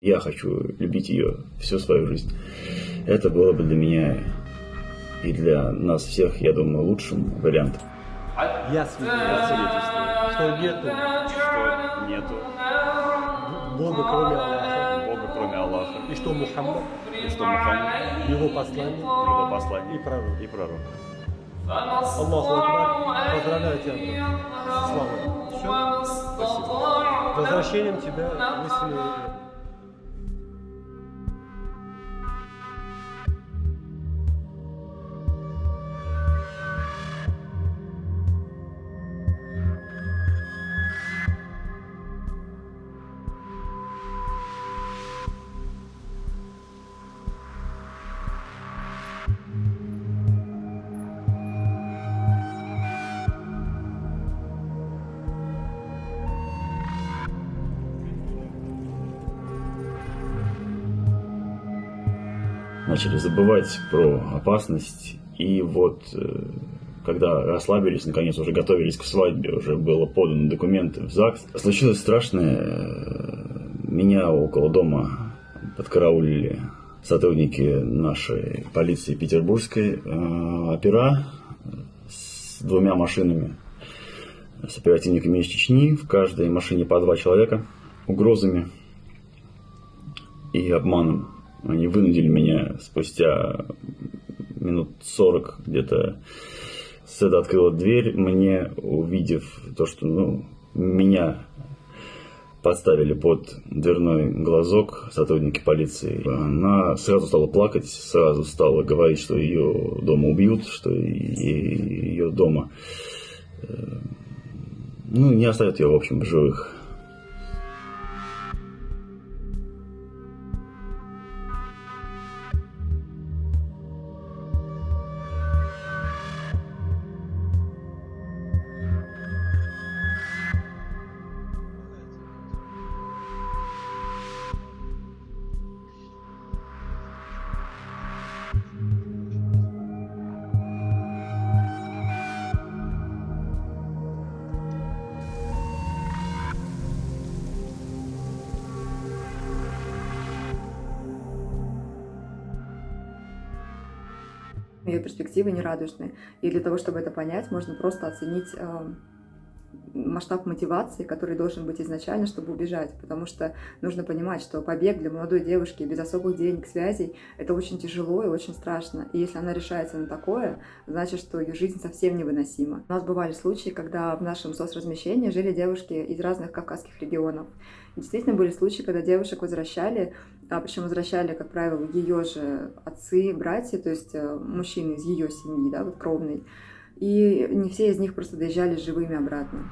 Я хочу любить ее всю свою жизнь. Это было бы для меня и для нас всех, я думаю, лучшим вариантом. Я свидетельствую, Что нету что нету Бога, кроме Аллаха, Бога, кроме Аллаха, и что Мухаммад, и что Мухаммад его посланник его и посланник пророк. и пророк. Аллаху Акбар. Поздравляю тебя, брат. Слава. Все. Спасибо. С возвращением тебя в истинную веру. Начали забывать про опасность. И вот, когда расслабились, наконец уже готовились к свадьбе, уже было поданы документы в ЗАГС, случилось страшное. Меня около дома подкараулили сотрудники нашей полиции петербургской, опера с 2 машинами, с оперативниками из Чечни, в каждой машине по 2 человека, угрозами и обманом. Они вынудили меня спустя минут 40 где-то. Седа открыла дверь мне, увидев то, что меня подставили под дверной глазок сотрудники полиции. Она сразу стала плакать, сразу стала говорить, что ее дома убьют, что ее дома не оставят ее, в общем, в живых. Ее перспективы нерадужные. И для того, чтобы это понять, можно просто оценить масштаб мотивации, который должен быть изначально, чтобы убежать. Потому что нужно понимать, что побег для молодой девушки без особых денег, связей, это очень тяжело и очень страшно. И если она решается на такое, значит, что ее жизнь совсем невыносима. У нас бывали случаи, когда в нашем соцразмещении жили девушки из разных кавказских регионов. И действительно были случаи, когда девушек возвращали, причем возвращали, как правило, ее же отцы, братья, то есть мужчины из ее семьи, да, вот кровной. И не все из них просто доезжали живыми обратно.